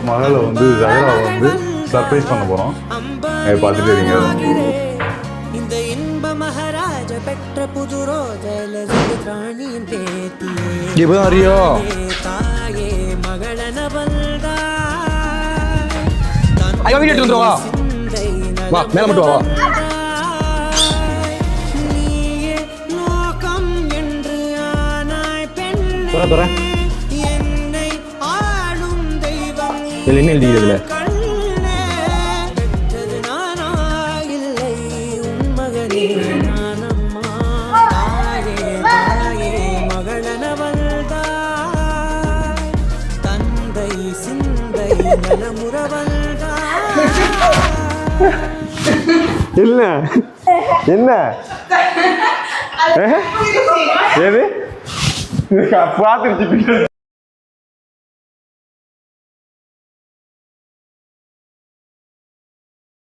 மகளை வந்து ஜஹராவை வந்து சர்ப்ரைஸ் பண்ண போகிறோம். பார்த்துட்டு இருக்கீங்க. இந்த இன்ப மகாராஜ பெற்ற புது ரோஜல ராணியின் பேத்தியே அறியோ தாயே மகளன வந்தா ஐயா வீடியோ எடுத்து வா வா மேல மட்டும் வா நீயே லோகம் என்று ஆனாய் பெண் தர என்னை ஆளும் தெய்வம் இதுல என்ன எழுதி இதுல இல்ல என்ன எது பார்த்துருச்சு